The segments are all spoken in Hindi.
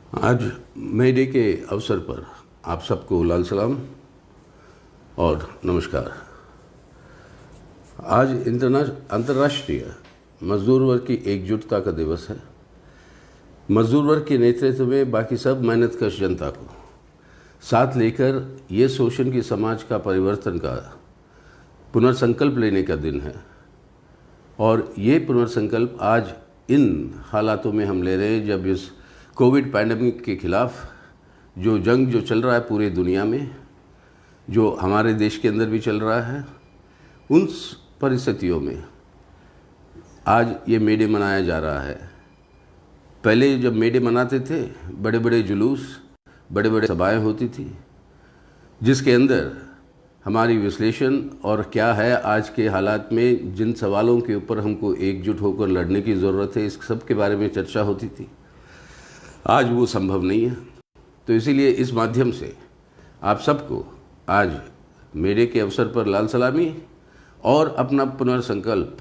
आज मई डे के अवसर पर आप सबको लाल सलाम और नमस्कार। आज अंतर्राष्ट्रीय मजदूर वर्ग की एकजुटता का दिवस है। मजदूर वर्ग के नेतृत्व में बाकी सब मेहनतकश जनता को साथ लेकर ये शोषण की समाज का परिवर्तन का पुनर्संकल्प लेने का दिन है। और ये पुनर्संकल्प आज इन हालातों में हम ले रहे हैं जब इस कोविड पैंडेमिक के खिलाफ जो जंग चल रहा है पूरी दुनिया में, जो हमारे देश के अंदर भी चल रहा है, उन परिस्थितियों में आज ये मे डे मनाया जा रहा है। पहले जब मे डे मनाते थे, बड़े बड़े जुलूस, बड़े बड़े सभाएं होती थी, जिसके अंदर हमारी विश्लेषण और क्या है आज के हालात में जिन सवालों के ऊपर हमको एकजुट होकर लड़ने की ज़रूरत है, इस सब के बारे में चर्चा होती थी। आज वो संभव नहीं है। तो इसीलिए इस माध्यम से आप सबको आज मे डे के अवसर पर लाल सलामी और अपना पुनर्संकल्प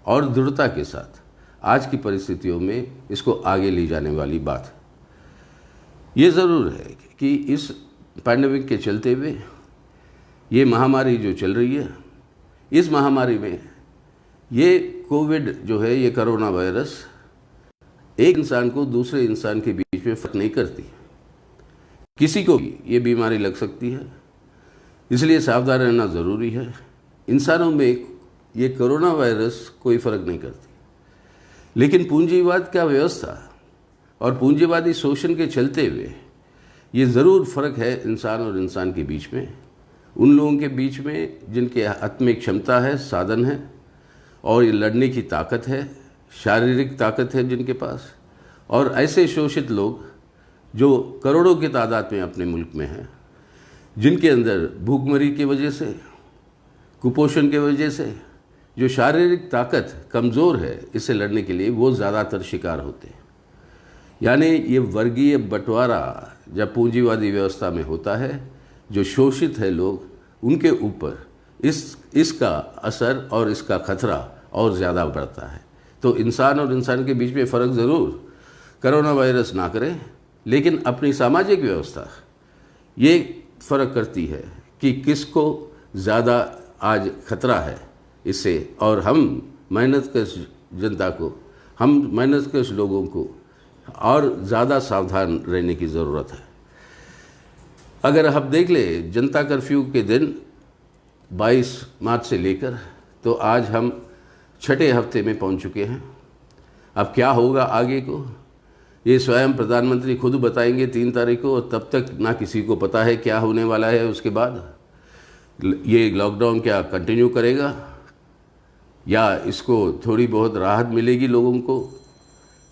और दृढ़ता के साथ आज की परिस्थितियों में इसको आगे ले जाने वाली बात। ये ज़रूर है कि इस पैंडेमिक के चलते हुए ये महामारी जो चल रही है, इस महामारी में ये कोविड जो है, ये कोरोना वायरस एक इंसान को दूसरे इंसान के बीच में फर्क नहीं करती। किसी को भी ये बीमारी लग सकती है, इसलिए सावधान रहना ज़रूरी है। इंसानों में ये कोरोना वायरस कोई फ़र्क नहीं करती, लेकिन पूंजीवाद का व्यवस्था और पूंजीवादी शोषण के चलते हुए ये ज़रूर फ़र्क है इंसान और इंसान के बीच में, उन लोगों के बीच में जिनके हाथ में क्षमता है, साधन है और ये लड़ने की ताकत है, शारीरिक ताकत है जिनके पास, और ऐसे शोषित लोग जो करोड़ों की तादाद में अपने मुल्क में हैं, जिनके अंदर भूखमरी की वजह से, कुपोषण की वजह से जो शारीरिक ताकत कमज़ोर है, इससे लड़ने के लिए वो ज़्यादातर शिकार होते हैं। यानी ये वर्गीय बंटवारा जब पूंजीवादी व्यवस्था में होता है, जो शोषित है लोग, उनके ऊपर इसका असर और इसका खतरा और ज़्यादा बढ़ता है। तो इंसान और इंसान के बीच में फ़र्क ज़रूर कोरोना वायरस ना करे, लेकिन अपनी सामाजिक व्यवस्था ये फ़र्क करती है कि किसको ज़्यादा आज खतरा है इससे, और हम मेहनतकश जनता को, हम मेहनतकश लोगों को और ज़्यादा सावधान रहने की ज़रूरत है। अगर हम देख ले जनता कर्फ्यू के दिन 22 मार्च से लेकर, तो आज हम छठे हफ्ते में पहुंच चुके हैं। अब क्या होगा आगे को, ये स्वयं प्रधानमंत्री खुद बताएंगे 3 तारीख को, और तब तक ना किसी को पता है क्या होने वाला है। उसके बाद ये लॉकडाउन क्या कंटिन्यू करेगा या इसको थोड़ी बहुत राहत मिलेगी लोगों को।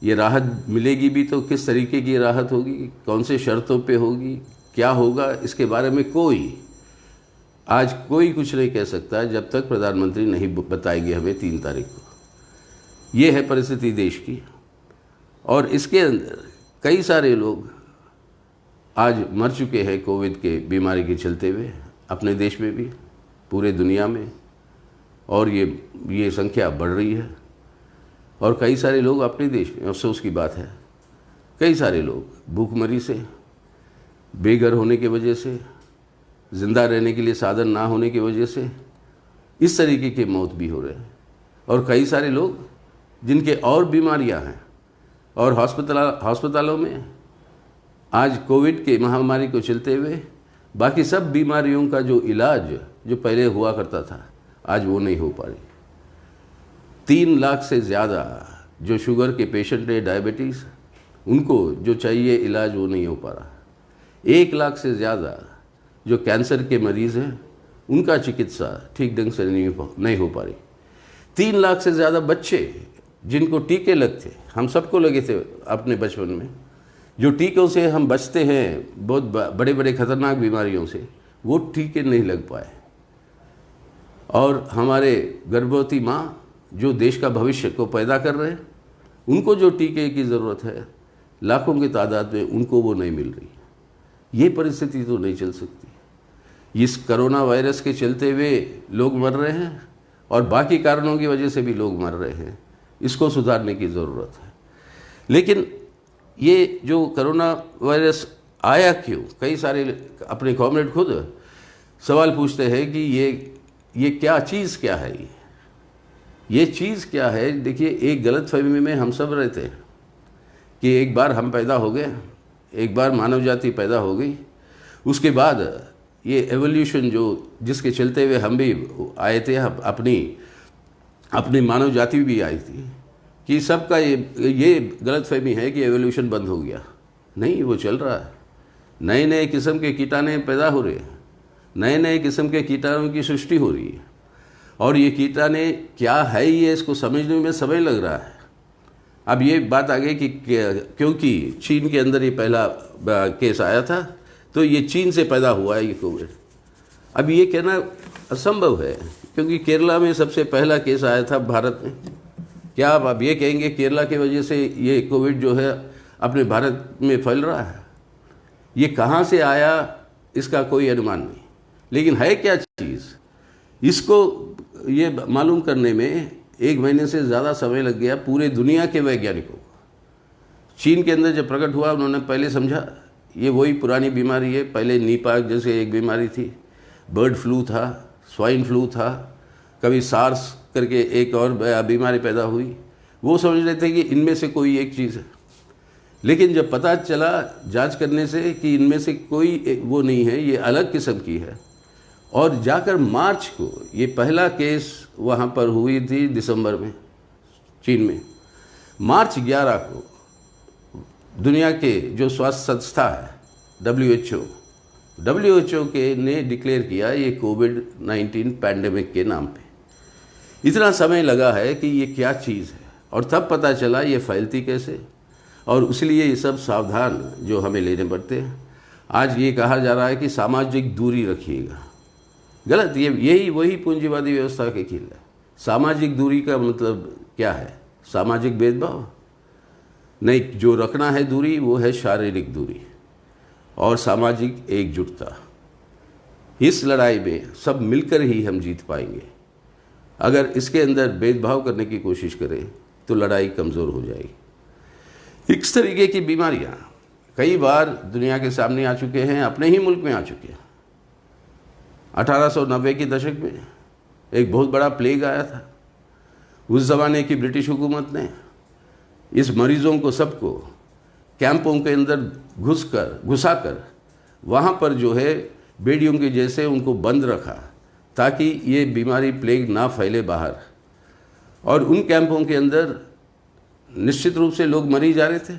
ये राहत मिलेगी भी तो किस तरीके की राहत होगी, कौन से शर्तों पे होगी, क्या होगा, इसके बारे में आज कोई कुछ नहीं कह सकता जब तक प्रधानमंत्री नहीं बताएंगे हमें 3 तारीख को। ये है परिस्थिति देश की, और इसके अंदर कई सारे लोग आज मर चुके हैं कोविड के बीमारी के चलते हुए, अपने देश में भी, पूरे दुनिया में, और ये संख्या बढ़ रही है। और कई सारे लोग अपने देश में, अफसोस की बात है, कई सारे लोग भूखमरी से, बेघर होने की वजह से, ज़िंदा रहने के लिए साधन ना होने की वजह से इस तरीके की मौत भी हो रहे हैं। और कई सारे लोग जिनके और बीमारियां हैं और अस्पतालों में आज कोविड के महामारी को चलते हुए बाकी सब बीमारियों का जो इलाज जो पहले हुआ करता था, आज वो नहीं हो पा रही। 3 लाख से ज़्यादा जो शुगर के पेशेंट है, डायबिटीज़, उनको जो चाहिए इलाज वो नहीं हो पा रहा। 1 लाख से ज़्यादा जो कैंसर के मरीज़ हैं, उनका चिकित्सा ठीक ढंग से नहीं हो पा रही। 3 लाख से ज़्यादा बच्चे जिनको टीके लगते, हम सबको लगे थे अपने बचपन में, जो टीकों से हम बचते हैं बहुत बड़े बड़े खतरनाक बीमारियों से, वो टीके नहीं लग पाए। और हमारे गर्भवती माँ जो देश का भविष्य को पैदा कर रहे हैं, उनको जो टीके की ज़रूरत है लाखों की तादाद में, उनको वो नहीं मिल रही। ये परिस्थिति तो नहीं चल सकती। इस कोरोना वायरस के चलते हुए लोग मर रहे हैं और बाकी कारणों की वजह से भी लोग मर रहे हैं। इसको सुधारने की ज़रूरत है। लेकिन ये जो कोरोना वायरस आया क्यों, कई सारे अपने कॉमरेड खुद सवाल पूछते हैं कि ये क्या चीज़ क्या है, ये चीज़ क्या है। देखिए, एक गलत फहमी में हम सब रहते हैं कि एक बार हम पैदा हो गए, एक बार मानव जाति पैदा हो गई, उसके बाद ये एवोल्यूशन जो जिसके चलते हुए हम भी आए थे, अपनी मानव जाति भी आई थी, कि सबका ये गलत फहमी है कि एवोल्यूशन बंद हो गया। नहीं, वो चल रहा है। नए नए किस्म के कीटाणु पैदा हो रहे हैं, नए नए किस्म के कीटाणुओं की सृष्टि हो रही है, और ये कीटाणु क्या है ये इसको समझने में समय लग रहा है। अब ये बात आ गई कि क्योंकि चीन के अंदर ये पहला केस आया था, तो ये चीन से पैदा हुआ है ये कोविड। अब ये कहना असंभव है, क्योंकि केरला में सबसे पहला केस आया था भारत में। क्या आप अब ये कहेंगे केरला की वजह से ये कोविड जो है अपने भारत में फैल रहा है? ये कहाँ से आया इसका कोई अनुमान नहीं, लेकिन है क्या चीज़, इसको ये मालूम करने में 1 महीने से ज़्यादा समय लग गया पूरे दुनिया के वैज्ञानिकों को। चीन के अंदर जब प्रकट हुआ, उन्होंने पहले समझा ये वही पुरानी बीमारी है। पहले नीपाक जैसे एक बीमारी थी, बर्ड फ्लू था, स्वाइन फ्लू था, कभी सार्स करके एक और बीमारी पैदा हुई। वो समझ रहे थे कि इनमें से कोई एक चीज़ है, लेकिन जब पता चला जांच करने से कि इनमें से कोई वो नहीं है, ये अलग किस्म की है, और जाकर मार्च को ये पहला केस वहाँ पर हुई थी दिसंबर में चीन में। मार्च 11 को दुनिया के जो स्वास्थ्य संस्था है WHO के ने डिक्लेयर किया ये कोविड-19 पैंडेमिक के नाम पे। इतना समय लगा है कि ये क्या चीज़ है, और तब पता चला ये फैलती कैसे, और इसलिए ये सब सावधान जो हमें लेने पड़ते हैं। आज ये कहा जा रहा है कि सामाजिक दूरी रखिएगा, गलत। यही वही पूंजीवादी व्यवस्था के खेल है। सामाजिक दूरी का मतलब क्या है? सामाजिक भेदभाव नहीं, जो रखना है दूरी वो है शारीरिक दूरी और सामाजिक एकजुटता। इस लड़ाई में सब मिलकर ही हम जीत पाएंगे। अगर इसके अंदर भेदभाव करने की कोशिश करें तो लड़ाई कमज़ोर हो जाएगी। इस तरीके की बीमारियां कई बार दुनिया के सामने आ चुके हैं, अपने ही मुल्क में आ चुके हैं। 1890 के दशक में एक बहुत बड़ा प्लेग आया था। उस ज़माने की ब्रिटिश हुकूमत ने इस मरीज़ों को सबको कैंपों के अंदर घुसाकर वहाँ पर जो है बेड़ियों के जैसे उनको बंद रखा, ताकि ये बीमारी प्लेग ना फैले बाहर। और उन कैंपों के अंदर निश्चित रूप से लोग मरी जा रहे थे,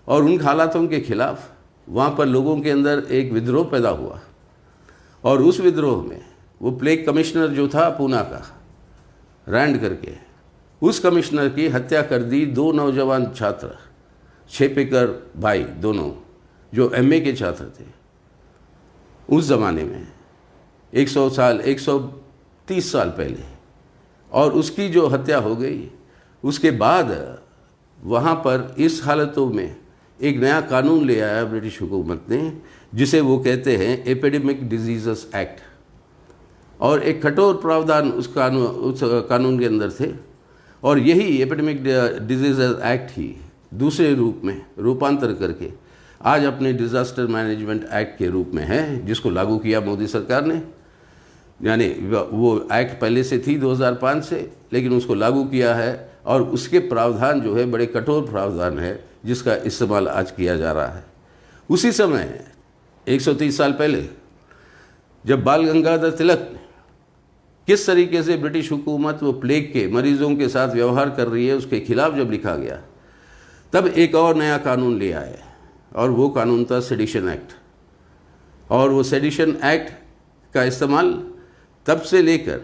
और उन हालातों के खिलाफ वहाँ पर लोगों के अंदर एक विद्रोह पैदा हुआ। और उस विद्रोह में वो प्लेग कमिश्नर जो था पूना का, रैंड करके, उस कमिश्नर की हत्या कर दी 2 नौजवान छात्र, शेपेकर भाई दोनों, जो MA के छात्र थे। उस ज़माने में 130 साल पहले, और उसकी जो हत्या हो गई, उसके बाद वहाँ पर इस हालतों में एक नया कानून ले आया ब्रिटिश हुकूमत ने, जिसे वो कहते हैं एपिडेमिक डिजीज़ेस एक्ट। और एक कठोर प्रावधान उस कानून के अंदर थे, और यही एपिडेमिक डिजीज़ेस एक्ट ही दूसरे रूप में रूपांतर करके आज अपने डिज़ास्टर मैनेजमेंट एक्ट के रूप में है, जिसको लागू किया मोदी सरकार ने। यानी वो एक्ट पहले से थी 2005 से, लेकिन उसको लागू किया है, और उसके प्रावधान जो है बड़े कठोर प्रावधान है, जिसका इस्तेमाल आज किया जा रहा है। उसी समय 130 साल पहले जब बाल गंगाधर तिलक ने किस तरीके से ब्रिटिश हुकूमत वो प्लेग के मरीजों के साथ व्यवहार कर रही है उसके खिलाफ जब लिखा गया, तब एक और नया कानून ले आए, और वो कानून था सेडिशन एक्ट। और वो सेडिशन एक्ट का इस्तेमाल तब से लेकर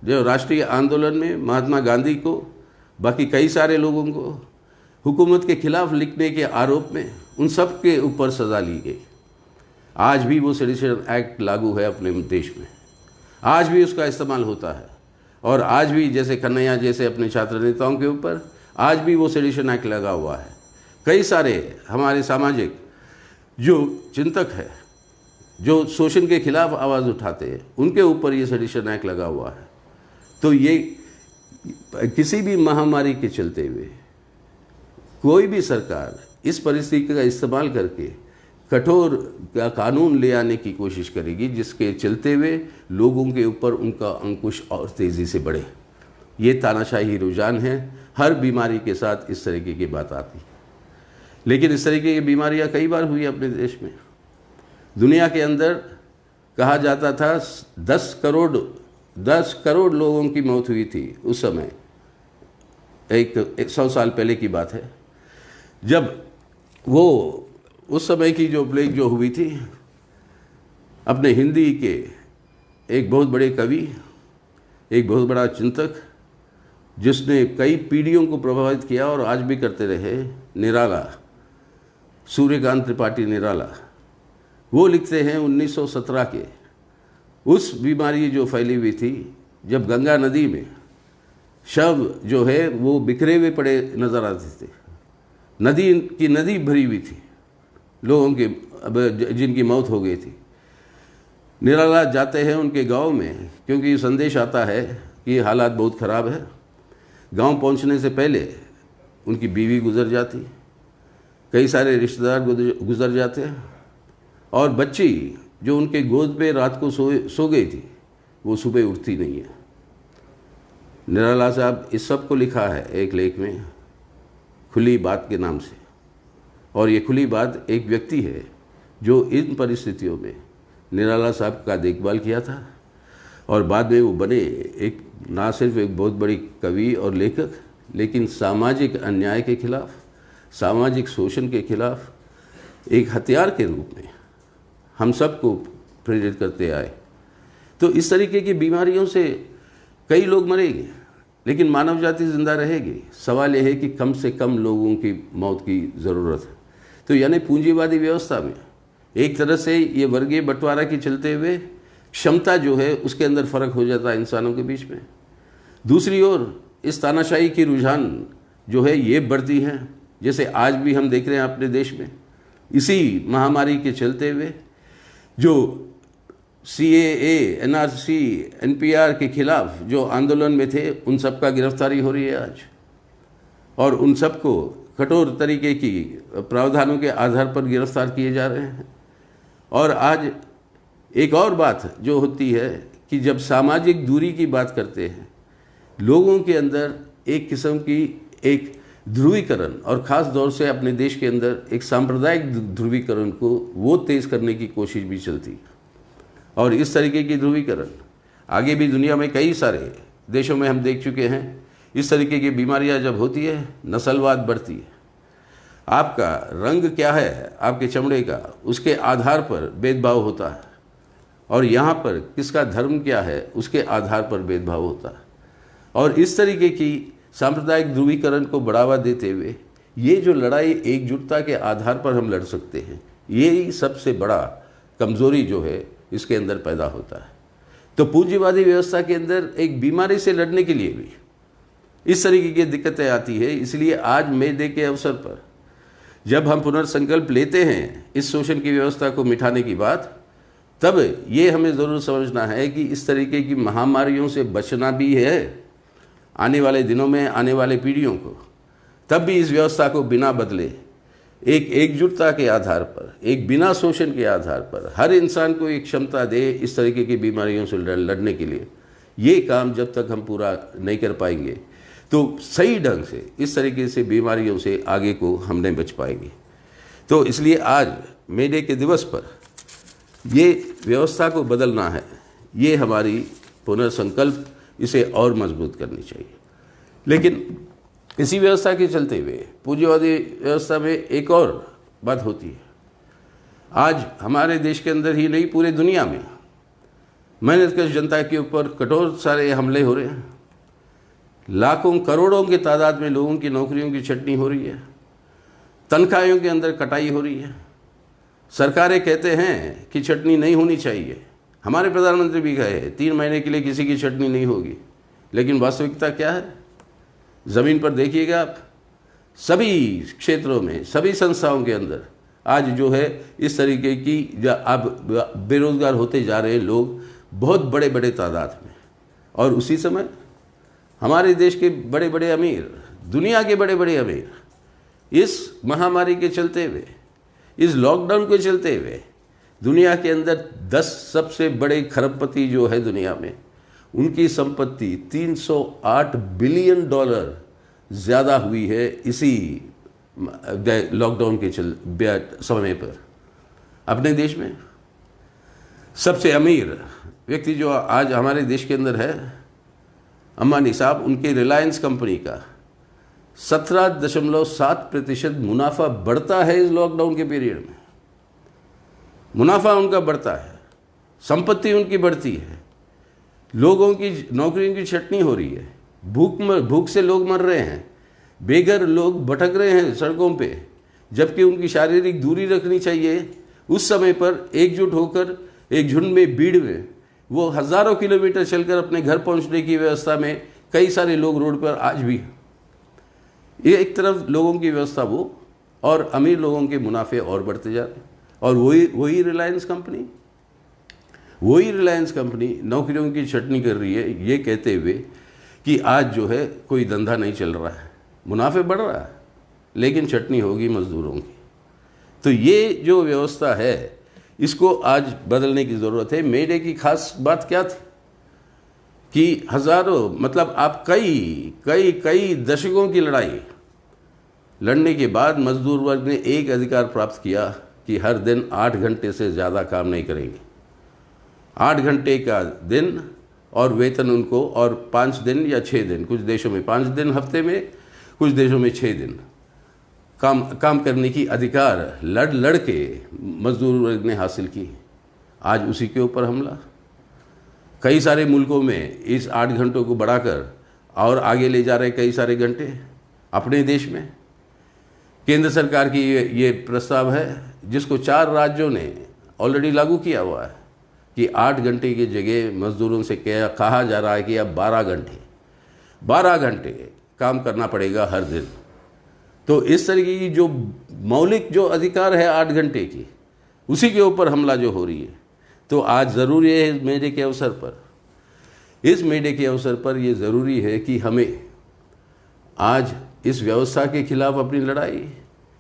जो राष्ट्रीय आंदोलन में महात्मा गांधी को, बाकी कई सारे लोगों को हुकूमत के खिलाफ लिखने के आरोप में, उन सब के ऊपर सज़ा ली गई। आज भी वो सेडिशन एक्ट लागू है अपने देश में, आज भी उसका इस्तेमाल होता है। और आज भी जैसे कन्हैया जैसे अपने छात्र नेताओं के ऊपर आज भी वो सेडिशन एक्ट लगा हुआ है। कई सारे हमारे सामाजिक जो चिंतक है, जो शोषण के खिलाफ आवाज़ उठाते हैं, उनके ऊपर ये सेडिशन एक्ट लगा हुआ है। तो ये किसी भी महामारी के चलते हुए कोई भी सरकार इस परिस्थिति का इस्तेमाल करके कठोर कानून ले आने की कोशिश करेगी, जिसके चलते हुए लोगों के ऊपर उनका अंकुश और तेज़ी से बढ़े। ये तानाशाही रुझान है, हर बीमारी के साथ इस तरीके की बात आती। लेकिन इस तरीके की बीमारियां कई बार हुई अपने देश में। दुनिया के अंदर कहा जाता था 10 करोड़ लोगों की मौत हुई थी उस समय, एक 100 साल पहले की बात है, जब वो उस समय की जो प्लेग जो हुई थी, अपने हिंदी के एक बहुत बड़े कवि, एक बहुत बड़ा चिंतक, जिसने कई पीढ़ियों को प्रभावित किया और आज भी करते रहे, निराला, सूर्यकांत त्रिपाठी निराला, वो लिखते हैं 1917 के उस बीमारी जो फैली हुई थी, जब गंगा नदी में शव जो है वो बिखरे हुए पड़े नज़र आते थे। नदी भरी हुई थी लोगों के, जिनकी मौत हो गई थी। निराला जाते हैं उनके गांव में, क्योंकि संदेश आता है कि हालात बहुत ख़राब है। गांव पहुंचने से पहले उनकी बीवी गुजर जाती, कई सारे रिश्तेदार गुजर जाते हैं, और बच्ची जो उनके गोद पे रात को सो गई थी, वो सुबह उठती नहीं है। निराला साहब इस सब को लिखा है एक लेख में, खुली बात के नाम से। और ये खुली बात एक व्यक्ति है जो इन परिस्थितियों में निराला साहब का देखभाल किया था, और बाद में वो बने एक ना सिर्फ एक बहुत बड़ी कवि और लेखक, लेकिन सामाजिक अन्याय के खिलाफ, सामाजिक शोषण के खिलाफ एक हथियार के रूप में हम सबको प्रेरित करते आए। तो इस तरीके की बीमारियों से कई लोग मरेंगे, लेकिन मानव जाति जिंदा रहेगी। सवाल यह है कि कम से कम लोगों की मौत की ज़रूरत है। तो यानी पूंजीवादी व्यवस्था में एक तरह से ये वर्गीय बंटवारा के चलते हुए क्षमता जो है उसके अंदर फ़र्क हो जाता है इंसानों के बीच में। दूसरी ओर इस तानाशाही की रुझान जो है ये बढ़ती है, जैसे आज भी हम देख रहे हैं अपने देश में। इसी महामारी के चलते हुए जो CAA, NRC, NPR के खिलाफ जो आंदोलन में थे, उन सब का गिरफ्तारी हो रही है आज, और उन सबको कठोर तरीके की प्रावधानों के आधार पर गिरफ्तार किए जा रहे हैं। और आज एक और बात जो होती है कि जब सामाजिक दूरी की बात करते हैं, लोगों के अंदर एक किस्म की एक ध्रुवीकरण, और ख़ास तौर से अपने देश के अंदर एक सांप्रदायिक ध्रुवीकरण को वो तेज़ करने की कोशिश भी चलती है। और इस तरीके की ध्रुवीकरण आगे भी दुनिया में कई सारे देशों में हम देख चुके हैं। इस तरीके की बीमारियां जब होती है, नस्लवाद बढ़ती है। आपका रंग क्या है, आपके चमड़े का, उसके आधार पर भेदभाव होता है, और यहाँ पर किसका धर्म क्या है उसके आधार पर भेदभाव होता है। और इस तरीके की सांप्रदायिक ध्रुवीकरण को बढ़ावा देते हुए ये जो लड़ाई एकजुटता के आधार पर हम लड़ सकते हैं, यही सबसे बड़ा कमज़ोरी जो है इसके अंदर पैदा होता है। तो पूंजीवादी व्यवस्था के अंदर एक बीमारी से लड़ने के लिए भी इस तरीके की दिक्कतें आती है। इसलिए आज मे डे के अवसर पर जब हम पुनर्संकल्प लेते हैं इस शोषण की व्यवस्था को मिटाने की बात, तब ये हमें ज़रूर समझना है कि इस तरीके की महामारियों से बचना भी है आने वाले दिनों में, आने वाले पीढ़ियों को। तब भी इस व्यवस्था को बिना बदले एक एकजुटता के आधार पर, एक बिना शोषण के आधार पर हर इंसान को एक क्षमता दे इस तरीके की बीमारियों से लड़ने के लिए। ये काम जब तक हम पूरा नहीं कर पाएंगे तो सही ढंग से इस तरीके से बीमारियों से आगे को हम नहीं बच पाएंगे। तो इसलिए आज मे डे के दिवस पर ये व्यवस्था को बदलना है, ये हमारी पुनर्संकल्प, इसे और मजबूत करनी चाहिए। लेकिन इसी व्यवस्था के चलते हुए पूंजीवादी व्यवस्था में एक और बात होती है। आज हमारे देश के अंदर ही नहीं, पूरे दुनिया में मेहनतकश जनता के ऊपर कठोर सारे हमले हो रहे हैं। लाखों करोड़ों की तादाद में लोगों की नौकरियों की छटनी हो रही है, तनख्वाहों के अंदर कटाई हो रही है। सरकारें कहते हैं कि छटनी नहीं होनी चाहिए, हमारे प्रधानमंत्री भी कहे 3 महीने के लिए किसी की छटनी नहीं होगी, लेकिन वास्तविकता क्या है? ज़मीन पर देखिएगा आप, सभी क्षेत्रों में, सभी संस्थाओं के अंदर आज जो है इस तरीके की अब बेरोज़गार होते जा रहे लोग बहुत बड़े बड़े तादाद में। और उसी समय हमारे देश के बड़े बड़े अमीर, दुनिया के बड़े बड़े अमीर, इस महामारी के चलते हुए, इस लॉकडाउन के चलते हुए दुनिया के अंदर 10 सबसे बड़े खरबपति जो है दुनिया में, उनकी संपत्ति $308 बिलियन ज़्यादा हुई है इसी लॉकडाउन के समय पर। अपने देश में सबसे अमीर व्यक्ति जो आज हमारे देश के अंदर है, अंबानी साहब, उनके रिलायंस कंपनी का 17.7% मुनाफा बढ़ता है इस लॉकडाउन के पीरियड में। मुनाफा उनका बढ़ता है, संपत्ति उनकी बढ़ती है, लोगों की नौकरियों की छटनी हो रही है, भूख से लोग मर रहे हैं, बेघर लोग भटक रहे हैं सड़कों पे, जबकि उनकी शारीरिक दूरी रखनी चाहिए। उस समय पर एकजुट होकर एक झुंड में, भीड़ में वो हज़ारों किलोमीटर चलकर अपने घर पहुंचने की व्यवस्था में कई सारे लोग रोड पर आज भी। ये एक तरफ लोगों की व्यवस्था वो, और अमीर लोगों के मुनाफे और बढ़ते जा रहे हैं। और वही रिलायंस कंपनी नौकरियों की छटनी कर रही है, ये कहते हुए कि आज जो है कोई धंधा नहीं चल रहा है, मुनाफे बढ़ रहा है, लेकिन छटनी होगी मजदूरों की। तो ये जो व्यवस्था है, इसको आज बदलने की ज़रूरत है। मे डे की खास बात क्या थी कि हज़ारों, मतलब आप कई दशकों की लड़ाई लड़ने के बाद मजदूर वर्ग ने एक अधिकार प्राप्त किया कि हर दिन 8 घंटे से ज़्यादा काम नहीं करेंगे। 8 घंटे का दिन और वेतन उनको, और 5 दिन या 6 दिन, कुछ देशों में 5 दिन हफ्ते में, कुछ देशों में 6 दिन काम करने की अधिकार लड़ के मजदूर वर्ग ने हासिल की। आज उसी के ऊपर हमला। कई सारे मुल्कों में इस 8 घंटों को बढ़ाकर और आगे ले जा रहे कई सारे घंटे। अपने देश में केंद्र सरकार की ये प्रस्ताव है, जिसको 4 राज्यों ने ऑलरेडी लागू किया हुआ है, कि 8 घंटे की जगह मजदूरों से कहा जा रहा है कि अब 12 घंटे काम करना पड़ेगा हर दिन। तो इस तरीके की जो मौलिक जो अधिकार है 8 घंटे की, उसी के ऊपर हमला जो हो रही है। तो आज ज़रूरी है इस मे डे के अवसर पर ये ज़रूरी है कि हमें आज इस व्यवस्था के खिलाफ अपनी लड़ाई,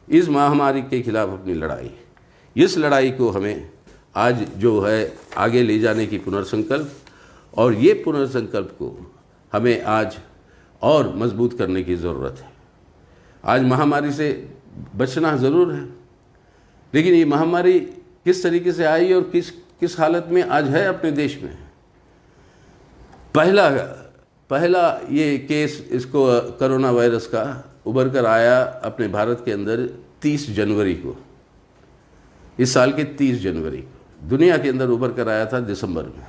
इस महामारी के खिलाफ अपनी लड़ाई, इस लड़ाई को हमें आज जो है आगे ले जाने की पुनर्संकल्प, और ये पुनर्संकल्प को हमें आज और मजबूत करने की ज़रूरत है। आज महामारी से बचना ज़रूर है, लेकिन ये महामारी किस तरीके से आई और किस हालत में आज है अपने देश में। पहला ये केस इसको कोरोना वायरस का उभर कर आया अपने भारत के अंदर 30 जनवरी को, इस साल के 30 जनवरी को। दुनिया के अंदर उभर कर आया था दिसंबर में,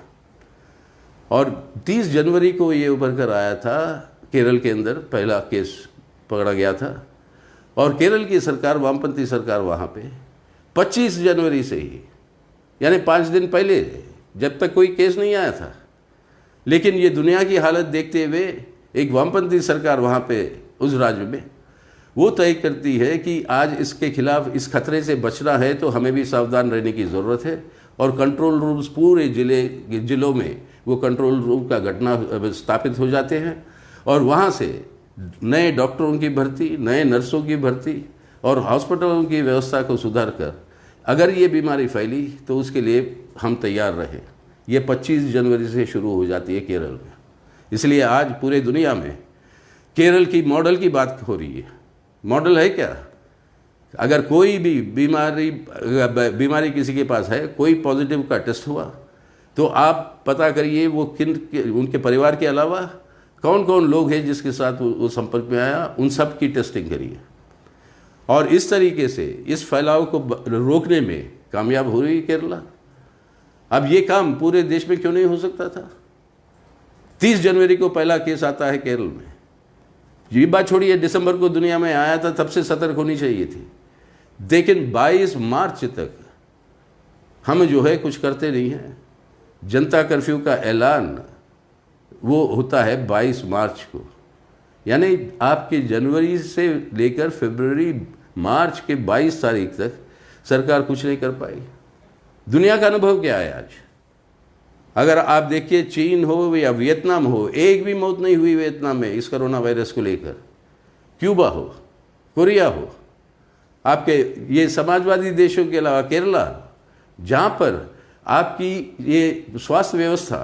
और 30 जनवरी को ये उभर कर आया था। केरल के अंदर पहला केस पकड़ा गया था, और केरल की सरकार, वामपंथी सरकार, वहाँ पे 25 जनवरी से ही, यानी 5 दिन पहले, जब तक कोई केस नहीं आया था, लेकिन ये दुनिया की हालत देखते हुए एक वामपंथी सरकार वहाँ पे उस राज्य में वो तय करती है कि आज इसके खिलाफ, इस खतरे से बचना है तो हमें भी सावधान रहने की ज़रूरत है। और कंट्रोल रूम्स पूरे जिलों में वो कंट्रोल रूम का घटना स्थापित हो जाते हैं, और वहाँ से नए डॉक्टरों की भर्ती, नए नर्सों की भर्ती और हॉस्पिटलों की व्यवस्था को सुधार कर अगर ये बीमारी फैली तो उसके लिए हम तैयार रहें। ये 25 जनवरी से शुरू हो जाती है केरल में। इसलिए आज पूरे दुनिया में केरल की मॉडल की बात हो रही है। मॉडल है क्या? अगर कोई भी बीमारी किसी के पास है, कोई पॉजिटिव का टेस्ट हुआ, तो आप पता करिए वो उनके परिवार के अलावा कौन कौन लोग हैं जिसके साथ वो संपर्क में आया, उन सब की टेस्टिंग करिए। और इस तरीके से इस फैलाव को रोकने में कामयाब हो रही केरला। अब ये काम पूरे देश में क्यों नहीं हो सकता था? 30 जनवरी को पहला केस आता है केरल में। ये बात छोड़िए, दिसंबर को दुनिया में आया था, तब से सतर्क होनी चाहिए थी। लेकिन 22 मार्च तक हम जो है कुछ करते नहीं हैं। जनता कर्फ्यू का ऐलान वो होता है 22 मार्च को, यानी आपके जनवरी से लेकर फरवरी मार्च के 22 तारीख तक सरकार कुछ नहीं कर पाई। दुनिया का अनुभव क्या है आज? अगर आप देखिए, चीन हो या वियतनाम हो, एक भी मौत नहीं हुई वियतनाम में इस कोरोना वायरस को लेकर। क्यूबा हो, कोरिया हो, आपके ये समाजवादी देशों के अलावा केरला, जहाँ पर आपकी ये स्वास्थ्य व्यवस्था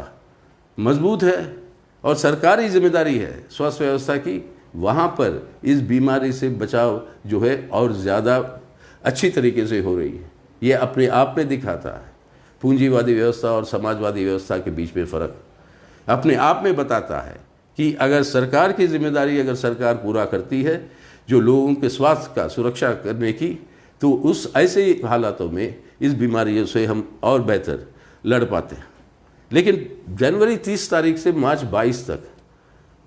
मजबूत है और सरकारी जिम्मेदारी है स्वास्थ्य व्यवस्था की, वहाँ पर इस बीमारी से बचाव जो है और ज़्यादा अच्छी तरीके से हो रही है। ये अपने आप में दिखाता है पूंजीवादी व्यवस्था और समाजवादी व्यवस्था के बीच में फ़र्क अपने आप में बताता है कि अगर सरकार की जिम्मेदारी अगर सरकार पूरा करती है जो लोगों के स्वास्थ्य का सुरक्षा करने की, तो उस ऐसे हालातों में इस बीमारियों से हम और बेहतर लड़ पाते हैं। लेकिन जनवरी 30 तारीख से मार्च 22 तक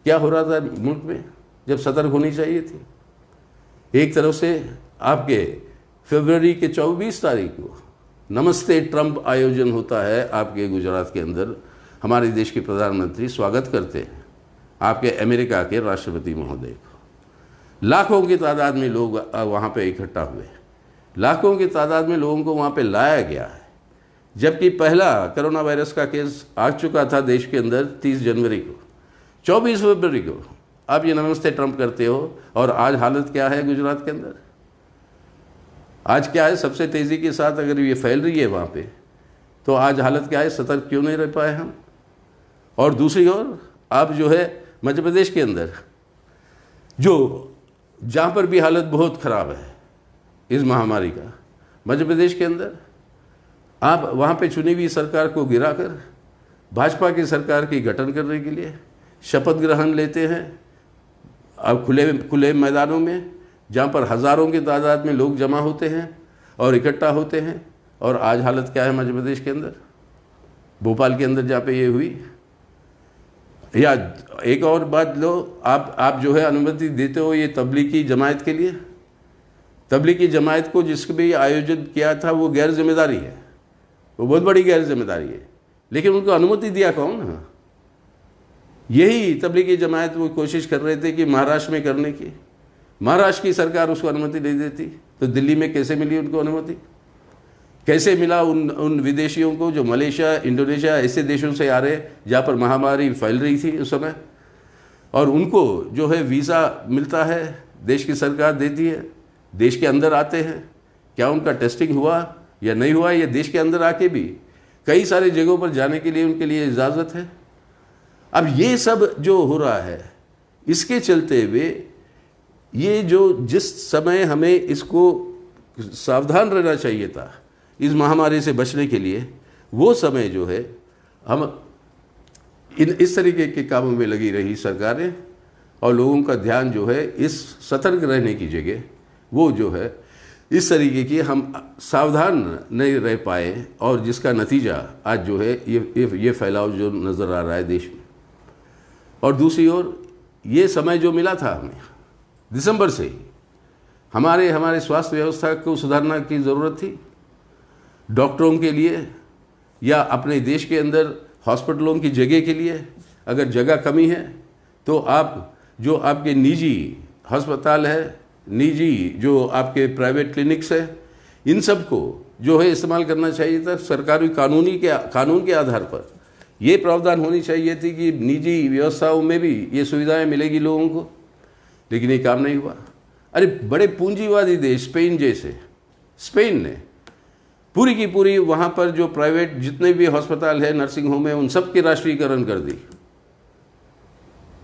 क्या हो रहा था मुल्क में, जब सतर्क होनी चाहिए थी। एक तरफ से आपके फरवरी के 24 तारीख को नमस्ते ट्रंप आयोजन होता है आपके गुजरात के अंदर। हमारे देश के प्रधानमंत्री स्वागत करते हैं आपके अमेरिका के राष्ट्रपति महोदय को। लाखों की तादाद में लोग वहाँ पे इकट्ठा हुए, लाखों की तादाद में लोगों को वहाँ पे लाया गया है। जबकि पहला कोरोना वायरस का केस आ चुका था देश के अंदर 30 जनवरी को, 24 फरवरी को आप ये नमस्ते ट्रंप करते हो। और आज हालत क्या है गुजरात के अंदर, आज क्या है, सबसे तेज़ी के साथ अगर ये फैल रही है वहाँ पे, तो आज हालत क्या है, सतर्क क्यों नहीं रह पाए हम। और दूसरी ओर आप जो है मध्य प्रदेश के अंदर जो जहाँ पर भी हालत बहुत ख़राब है इस महामारी का, मध्य प्रदेश के अंदर आप वहाँ पे चुनी हुई सरकार को गिराकर भाजपा की सरकार की गठन करने के लिए शपथ ग्रहण लेते हैं अब खुले मैदानों में, जहाँ पर हज़ारों की तादाद में लोग जमा होते हैं और इकट्ठा होते हैं। और आज हालत क्या है मध्य प्रदेश के अंदर, भोपाल के अंदर जहाँ पे ये हुई। या एक और बात लो, आप जो है अनुमति देते हो ये तबलीगी जमायत के लिए। तबलीगी जमायत को जिसके भी आयोजित किया था वो गैर जिम्मेदारी है, वो बहुत बड़ी गैर जिम्मेदारी है। लेकिन उनको अनुमति दिया कौन? यही तबलीगी जमायत वो कोशिश कर रहे थे कि महाराष्ट्र में करने की, महाराष्ट्र की सरकार उसको अनुमति नहीं देती, तो दिल्ली में कैसे मिली उनको अनुमति? कैसे मिला उन विदेशियों को जो मलेशिया, इंडोनेशिया ऐसे देशों से आ रहे जहाँ पर महामारी फैल रही थी उस समय, और उनको जो है वीज़ा मिलता है, देश की सरकार देती है, देश के अंदर आते हैं। क्या उनका टेस्टिंग हुआ या नहीं हुआ, ये देश के अंदर आके भी कई सारे जगहों पर जाने के लिए उनके लिए इजाज़त है। अब ये सब जो हो रहा है, इसके चलते हुए ये जो जिस समय हमें इसको सावधान रहना चाहिए था इस महामारी से बचने के लिए, वो समय जो है हम इस तरीके के कामों में लगी रही सरकारें, और लोगों का ध्यान जो है इस सतर्क रहने की जगह वो जो है इस तरीके की हम सावधान नहीं रह पाए, और जिसका नतीजा आज जो है ये फैलाव जो नज़र आ रहा है देश में। और दूसरी ओर ये समय जो मिला था हमें दिसंबर से ही हमारे स्वास्थ्य व्यवस्था को सुधारना की ज़रूरत थी। डॉक्टरों के लिए या अपने देश के अंदर हॉस्पिटलों की जगह के लिए अगर जगह कमी है, तो आप जो आपके निजी अस्पताल है, निजी जो आपके प्राइवेट क्लिनिक्स है, इन सब को जो है इस्तेमाल करना चाहिए था। सरकारी कानून के आधार पर ये प्रावधान होनी चाहिए थी कि निजी व्यवस्थाओं में भी ये सुविधाएं मिलेगी लोगों को, लेकिन ये काम नहीं हुआ। अरे बड़े पूंजीवादी देश स्पेन जैसे, स्पेन ने पूरी की पूरी वहाँ पर जो प्राइवेट जितने भी अस्पताल है, नर्सिंग होम है, उन सब की राष्ट्रीयकरण कर दी।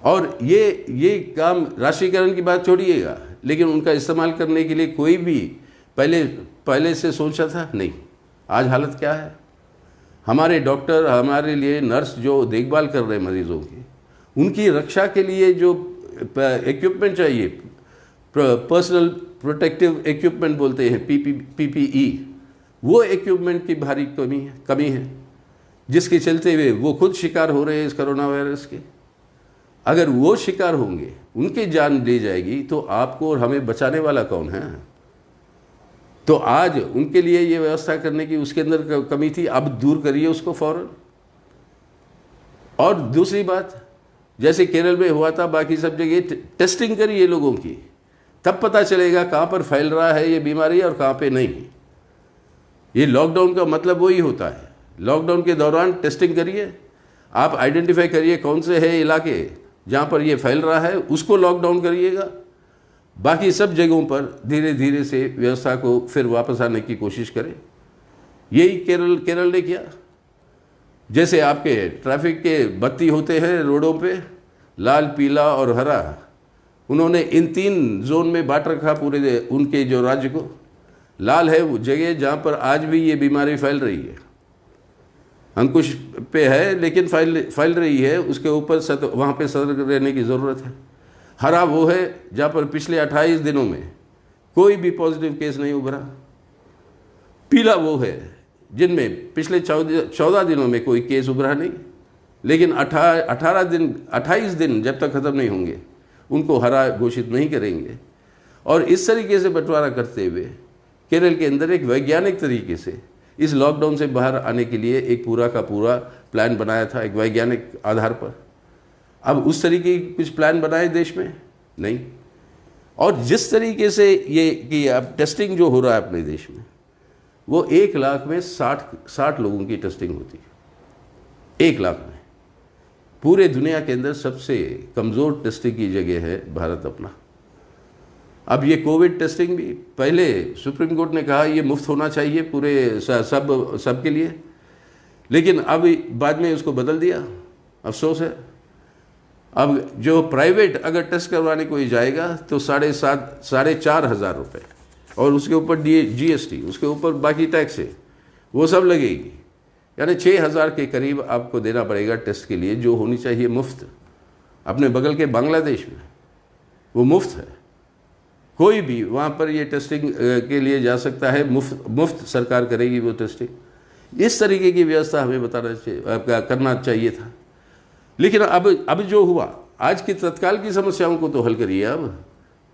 और ये काम राष्ट्रीयकरण की बात छोड़िएगा, लेकिन उनका इस्तेमाल करने के लिए कोई भी पहले से सोचा था नहीं। आज हालत क्या है, हमारे डॉक्टर, हमारे लिए नर्स जो देखभाल कर रहे हैं मरीजों की, उनकी रक्षा के लिए जो इक्विपमेंट चाहिए, पर्सनल प्रोटेक्टिव इक्विपमेंट बोलते हैं, PPE, वो इक्विपमेंट की भारी कमी है, जिसके चलते हुए वो खुद शिकार हो रहे हैं इस कोरोना वायरस के। अगर वो शिकार होंगे, उनकी जान ली जाएगी, तो आपको और हमें बचाने वाला कौन है? तो आज उनके लिए ये व्यवस्था करने की उसके अंदर कमी थी, अब दूर करिए उसको फौरन। और दूसरी बात, जैसे केरल में हुआ था, बाकी सब जगह टेस्टिंग करिए लोगों की, तब पता चलेगा कहाँ पर फैल रहा है ये बीमारी और कहाँ पे नहीं। ये लॉकडाउन का मतलब वही होता है। लॉकडाउन के दौरान टेस्टिंग करिए, आप आइडेंटिफाई करिए कौन से है इलाके जहाँ पर ये फैल रहा है, उसको लॉकडाउन करिएगा। बाकी सब जगहों पर धीरे धीरे से व्यवस्था को फिर वापस आने की कोशिश करें। यही केरल ने किया। जैसे आपके ट्रैफिक के बत्ती होते हैं रोडों पे, लाल, पीला और हरा, उन्होंने इन 3 जोन में बांट रखा पूरे उनके जो राज्य को। लाल है वो जगह जहाँ पर आज भी ये बीमारी फैल रही है, अंकुश पे है लेकिन फैल रही है, उसके ऊपर वहाँ पे सतर्क रहने की ज़रूरत है। हरा वो है जहाँ पर पिछले 28 दिनों में कोई भी पॉजिटिव केस नहीं उभरा। पीला वो है जिनमें पिछले 14 दिनों में कोई केस उभरा नहीं, लेकिन 28 दिन जब तक ख़त्म नहीं होंगे उनको हरा घोषित नहीं करेंगे। और इस तरीके से बंटवारा करते हुए केरल के अंदर एक वैज्ञानिक तरीके से इस लॉकडाउन से बाहर आने के लिए एक पूरा का पूरा प्लान बनाया था, एक वैज्ञानिक आधार पर। अब उस तरीके की कुछ प्लान बनाए देश में नहीं। और जिस तरीके से ये कि अब टेस्टिंग जो हो रहा है अपने देश में, वो 1 लाख में 60 लोगों की टेस्टिंग होती है। 1 लाख में। पूरे दुनिया के अंदर सबसे कमज़ोर टेस्टिंग की जगह है भारत अपना। अब ये कोविड टेस्टिंग भी पहले सुप्रीम कोर्ट ने कहा ये मुफ्त होना चाहिए पूरे सब के लिए, लेकिन अब बाद में उसको बदल दिया। अफसोस है। अब जो प्राइवेट अगर टेस्ट करवाने कोई जाएगा तो 4,500 रुपये, और उसके ऊपर GST, उसके ऊपर बाकी टैक्स है, वो सब लगेगी। यानी 6,000 के करीब आपको देना पड़ेगा टेस्ट के लिए, जो होनी चाहिए मुफ्त। अपने बगल के बांग्लादेश में वो मुफ्त है। कोई भी वहाँ पर ये टेस्टिंग के लिए जा सकता है, मुफ्त सरकार करेगी वो टेस्टिंग। इस तरीके की व्यवस्था हमें करना चाहिए था। लेकिन अब जो हुआ, आज की तत्काल की समस्याओं को तो हल करिए। अब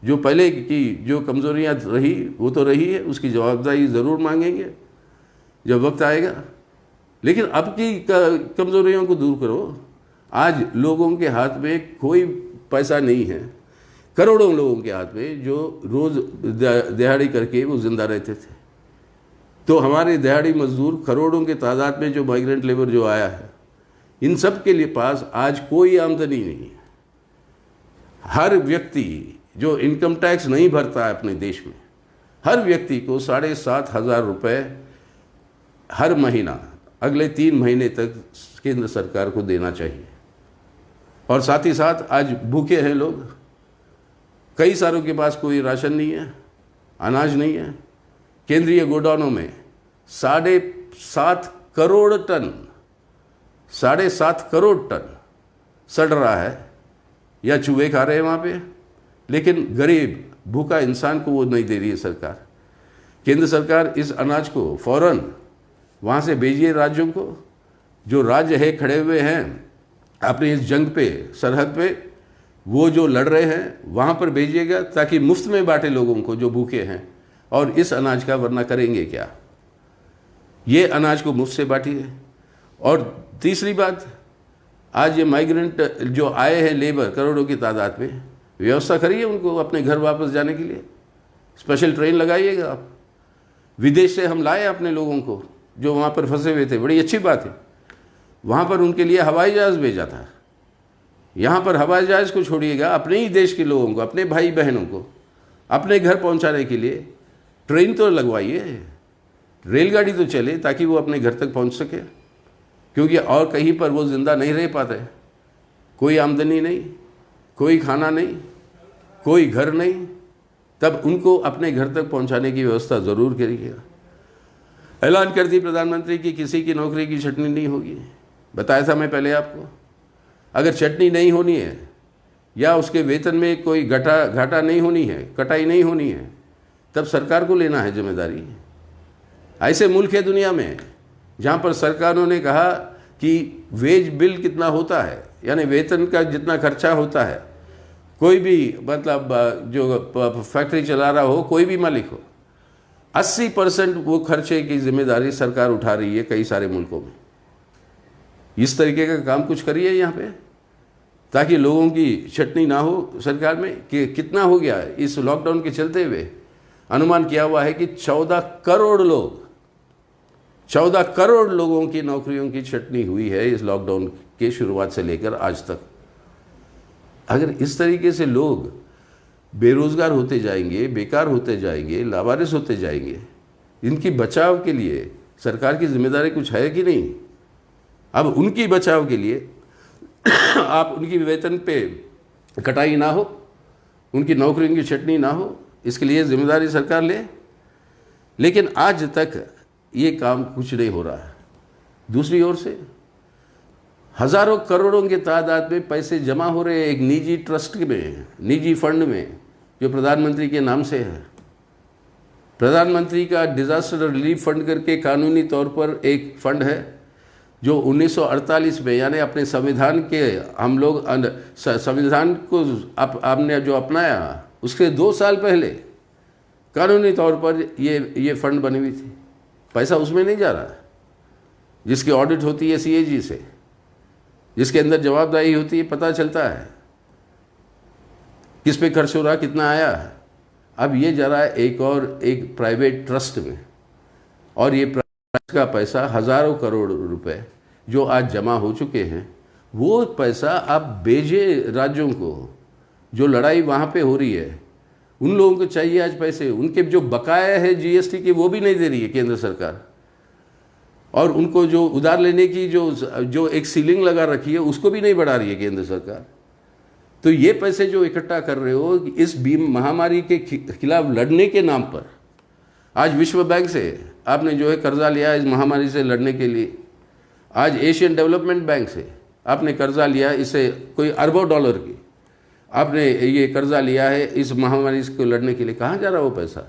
जो पहले की जो कमज़ोरियाँ रही वो तो रही है, उसकी जवाबदारी ज़रूर मांगेंगे जब वक्त आएगा। लेकिन अब की कमज़ोरियों को दूर करो। आज लोगों के हाथ में कोई पैसा नहीं है, करोड़ों लोगों के हाथ में, जो रोज़ दिहाड़ी करके वो ज़िंदा रहते थे। तो हमारे दिहाड़ी मजदूर करोड़ों के तादाद में जो माइग्रेंट लेबर जो आया है, इन सब के लिए पास आज कोई आमदनी नहीं है। हर व्यक्ति जो इनकम टैक्स नहीं भरता है अपने देश में, हर व्यक्ति को 7,500 रुपये हर महीना अगले 3 महीने तक केंद्र सरकार को देना चाहिए। और साथ ही साथ आज भूखे हैं लोग, कई सारों के पास कोई राशन नहीं है, अनाज नहीं है। केंद्रीय गोडाउनों में 7.5 करोड़ टन 7.5 करोड़ टन सड़ रहा है या चूहे खा रहे हैं वहाँ पे, लेकिन गरीब भूखा इंसान को वो नहीं दे रही है सरकार। केंद्र सरकार इस अनाज को फौरन वहाँ से भेजिए राज्यों को। जो राज्य है खड़े हुए हैं अपनी इस जंग पे, सरहद पे, वो जो लड़ रहे हैं वहाँ पर भेजिएगा, ताकि मुफ्त में बांटे लोगों को जो भूखे हैं। और इस अनाज का वरना करेंगे क्या? ये अनाज को मुफ्त से बांटिए। और तीसरी बात, आज ये माइग्रेंट जो आए हैं लेबर करोड़ों की तादाद में, व्यवस्था करिए उनको अपने घर वापस जाने के लिए। स्पेशल ट्रेन लगाइएगा आप। विदेश से हम लाए अपने लोगों को जो वहाँ पर फंसे हुए थे, बड़ी अच्छी बात है। वहाँ पर उनके लिए हवाई जहाज़ भेजा था। यहाँ पर हवाई जहाज़ को छोड़िएगा, अपने ही देश के लोगों को, अपने भाई बहनों को अपने घर पहुँचाने के लिए ट्रेन तो लगवाइए, रेलगाड़ी तो चले, ताकि वो अपने घर तक पहुँच सके। क्योंकि और कहीं पर वो ज़िंदा नहीं रह पाते। कोई आमदनी नहीं, कोई खाना नहीं, कोई घर नहीं, तब उनको अपने घर तक पहुंचाने की व्यवस्था ज़रूर करिएगा। ऐलान कर दी प्रधानमंत्री की किसी की नौकरी की छटनी नहीं होगी। बताया था मैं पहले आपको। अगर छटनी नहीं होनी है या उसके वेतन में कोई घाटा नहीं होनी है, कटाई नहीं होनी है, तब सरकार को लेना है जिम्मेदारी। ऐसे मुल्क है दुनिया में जहाँ पर सरकारों ने कहा कि वेज बिल कितना होता है, यानी वेतन का जितना खर्चा होता है, कोई भी मतलब जो फैक्ट्री चला रहा हो, कोई भी मालिक हो, 80% वो खर्चे की जिम्मेदारी सरकार उठा रही है कई सारे मुल्कों में। इस तरीके का काम कुछ करिए यहाँ पे, ताकि लोगों की छटनी ना हो सरकार में। कि कितना हो गया इस लॉकडाउन के चलते हुए, अनुमान किया हुआ है कि 14 करोड़ लोगों की नौकरियों की छटनी हुई है इस लॉकडाउन के शुरुआत से लेकर आज तक। अगर इस तरीके से लोग बेरोजगार होते जाएंगे, बेकार होते जाएंगे, लावारिस होते जाएंगे। इनकी बचाव के लिए सरकार की जिम्मेदारी कुछ है कि नहीं? अब उनकी बचाव के लिए आप उनकी वेतन पे कटाई ना हो, उनकी नौकरियों की छटनी ना हो, इसके लिए जिम्मेदारी सरकार ले। लेकिन आज तक ये काम कुछ नहीं हो रहा है। दूसरी ओर से हजारों करोड़ों के तादाद में पैसे जमा हो रहे हैं एक निजी ट्रस्ट में, निजी फंड में, जो प्रधानमंत्री के नाम से है। प्रधानमंत्री का डिजास्टर रिलीफ फंड करके कानूनी तौर पर एक फंड है जो 1948 में, यानी अपने संविधान के हम लोग संविधान को आपने जो अपनाया उसके 2 साल पहले कानूनी तौर पर ये फंड बनी हुई थी। पैसा उसमें नहीं जा रहा है, जिसकी ऑडिट होती है CAG से, जिसके अंदर जवाबदारी होती है, पता चलता है किस पे खर्च हो रहा, कितना आया है। अब ये जा रहा है एक प्राइवेट ट्रस्ट में, और ये ट्रस्ट का पैसा हजारों करोड़ रुपए जो आज जमा हो चुके हैं, वो पैसा आप भेजे राज्यों को। जो लड़ाई वहाँ पे हो रही है, उन लोगों को चाहिए आज पैसे। उनके जो बकाया है GST के, वो भी नहीं दे रही है केंद्र सरकार। और उनको जो उधार लेने की जो एक सीलिंग लगा रखी है, उसको भी नहीं बढ़ा रही है केंद्र सरकार। तो ये पैसे जो इकट्ठा कर रहे हो इस महामारी के खिलाफ लड़ने के नाम पर, आज विश्व बैंक से आपने जो है कर्जा लिया इस महामारी से लड़ने के लिए, आज एशियन डेवलपमेंट बैंक से आपने कर्जा लिया, इससे कोई अरबों डॉलर की आपने ये कर्जा लिया है इस महामारी को लड़ने के लिए। कहाँ जा रहा है वो पैसा?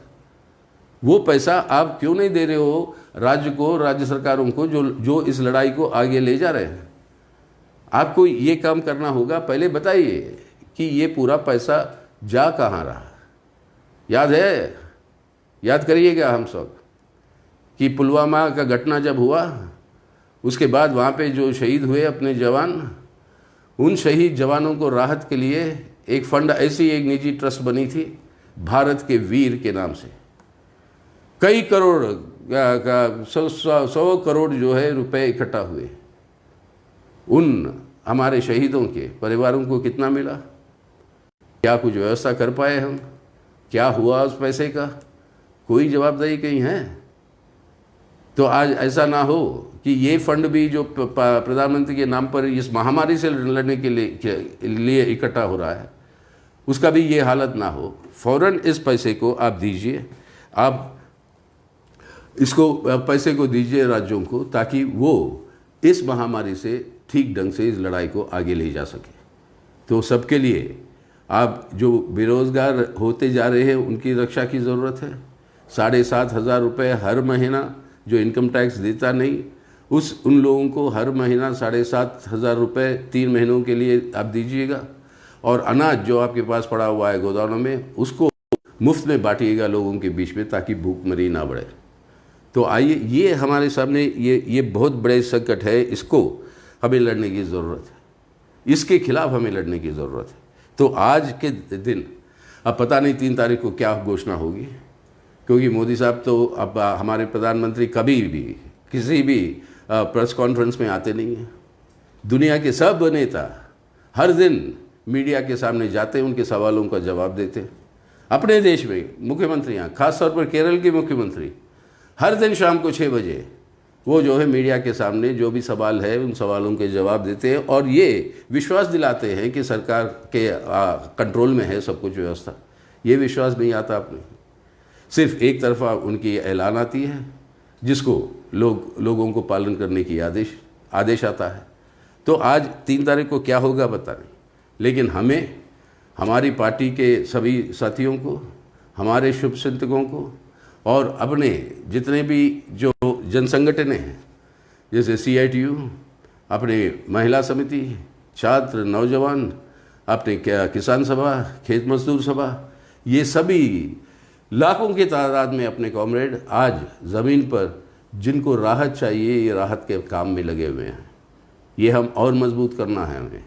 वो पैसा आप क्यों नहीं दे रहे हो राज्य को, राज्य सरकारों को, जो इस लड़ाई को आगे ले जा रहे हैं? आपको ये काम करना होगा। पहले बताइए कि ये पूरा पैसा जा कहाँ रहा। याद है, याद करिएगा हम सब कि पुलवामा का घटना जब हुआ, उसके बाद वहाँ पे जो शहीद हुए अपने जवान, उन शहीद जवानों को राहत के लिए एक फंड, ऐसी एक निजी ट्रस्ट बनी थी भारत के वीर के नाम से। कई करोड़ का 100 करोड़ जो है रुपए इकट्ठा हुए। उन हमारे शहीदों के परिवारों को कितना मिला? क्या कुछ व्यवस्था कर पाए हम? क्या हुआ उस पैसे का? कोई जवाबदेही कहीं है? तो आज ऐसा ना हो कि ये फंड भी जो प्रधानमंत्री के नाम पर इस महामारी से लड़ने के लिए इकट्ठा हो रहा है, उसका भी ये हालत ना हो। फौरन इस पैसे को आप दीजिए, आप इसको पैसे को दीजिए राज्यों को, ताकि वो इस महामारी से ठीक ढंग से इस लड़ाई को आगे ले जा सके। तो सबके लिए, आप जो बेरोज़गार होते जा रहे हैं उनकी रक्षा की ज़रूरत है। 7,500 रुपये हर महीना जो इनकम टैक्स देता नहीं, उन लोगों को हर महीना 7,500 रुपये 3 महीनों के लिए आप दीजिएगा। और अनाज जो आपके पास पड़ा हुआ है गोदामों में, उसको मुफ्त में बांटिएगा लोगों के बीच में, ताकि भूखमरी ना बढ़े। तो आइए, ये हमारे सामने ये बहुत बड़े संकट है, इसको हमें लड़ने की ज़रूरत है, इसके खिलाफ हमें लड़ने की ज़रूरत है। तो आज के दिन, अब पता नहीं 3 तारीख को क्या घोषणा होगी, क्योंकि मोदी साहब तो अब हमारे प्रधानमंत्री कभी भी किसी भी प्रेस कॉन्फ्रेंस में आते नहीं हैं। दुनिया के सब नेता हर दिन मीडिया के सामने जाते, उनके सवालों का जवाब देते। अपने देश में मुख्यमंत्रियाँ, खासतौर पर केरल के मुख्यमंत्री, हर दिन शाम को 6 बजे वो जो है मीडिया के सामने जो भी सवाल है उन सवालों के जवाब देते हैं, और ये विश्वास दिलाते हैं कि सरकार के कंट्रोल में है सब कुछ व्यवस्था। ये विश्वास नहीं आता अपने, सिर्फ एक तरफा उनकी ऐलान आती है, जिसको लोगों को पालन करने की आदेश आता है। तो आज 3 तारीख को क्या होगा पता नहीं, लेकिन हमें, हमारी पार्टी के सभी साथियों को, हमारे शुभ चिंतकों को, और अपने जितने भी जो जन संगठन हैं, जैसे CITU, अपने महिला समिति, छात्र, नौजवान, अपने किसान सभा, खेत मजदूर सभा, ये सभी लाखों की तादाद में अपने कॉमरेड आज ज़मीन पर, जिनको राहत चाहिए, ये राहत के काम में लगे हुए हैं। ये हम और मजबूत करना है,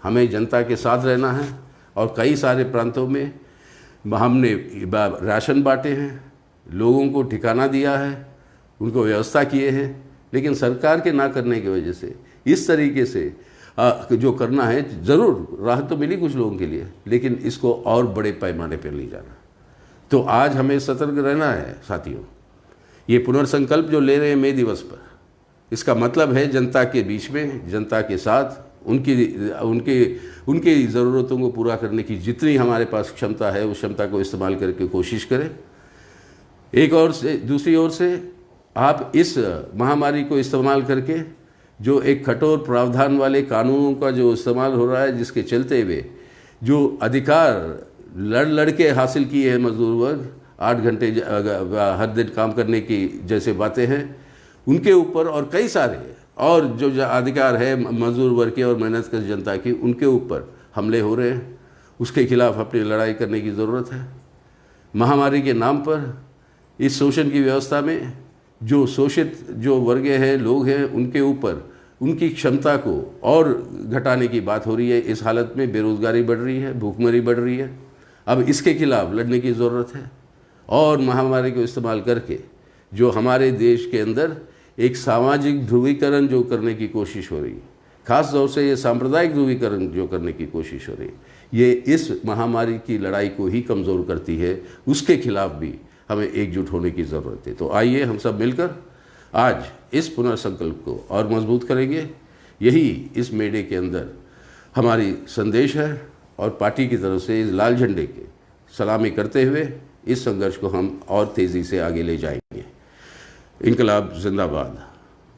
हमें जनता के साथ रहना है। और कई सारे प्रांतों में हमने राशन बांटे हैं, लोगों को ठिकाना दिया है, उनको व्यवस्था किए हैं, लेकिन सरकार के ना करने की वजह से इस तरीके से जो करना है, ज़रूर राहत तो मिली कुछ लोगों के लिए, लेकिन इसको और बड़े पैमाने पर ले जाना। तो आज हमें सतर्क रहना है साथियों। ये पुनर्संकल्प जो ले रहे हैं मई दिवस पर, इसका मतलब है जनता के बीच में, जनता के साथ उनकी ज़रूरतों को पूरा करने की जितनी हमारे पास क्षमता है, उस क्षमता को इस्तेमाल करके कोशिश करें। एक और से दूसरी ओर से आप इस महामारी को इस्तेमाल करके जो एक कठोर प्रावधान वाले कानूनों का जो इस्तेमाल हो रहा है, जिसके चलते हुए जो अधिकार लड़ के हासिल किए हैं मजदूर वर्ग, 8 घंटे हर दिन काम करने की जैसे बातें हैं, उनके ऊपर और कई सारे और जो अधिकार है मजदूर वर्ग के और मेहनत कश जनता की, उनके ऊपर हमले हो रहे हैं। उसके खिलाफ अपनी लड़ाई करने की ज़रूरत है। महामारी के नाम पर इस शोषण की व्यवस्था में जो शोषित जो वर्ग हैं, लोग हैं, उनके ऊपर उनकी क्षमता को और घटाने की बात हो रही है। इस हालत में बेरोज़गारी बढ़ रही है, भूखमरी बढ़ रही है। अब इसके खिलाफ लड़ने की ज़रूरत है और महामारी को इस्तेमाल करके जो हमारे देश के अंदर एक सामाजिक ध्रुवीकरण जो करने की कोशिश हो रही है, ख़ास तौर से ये सांप्रदायिक ध्रुवीकरण जो करने की कोशिश हो रही है, ये इस महामारी की लड़ाई को ही कमज़ोर करती है। उसके खिलाफ भी हमें एकजुट होने की ज़रूरत है। तो आइए हम सब मिलकर आज इस पुनर्संकल्प को और मजबूत करेंगे। यही इस मेले के अंदर हमारी संदेश है और पार्टी की तरफ से इस लाल झंडे के सलामी करते हुए इस संघर्ष को हम और तेज़ी से आगे ले जाएंगे। इनकलाब जिंदाबाद।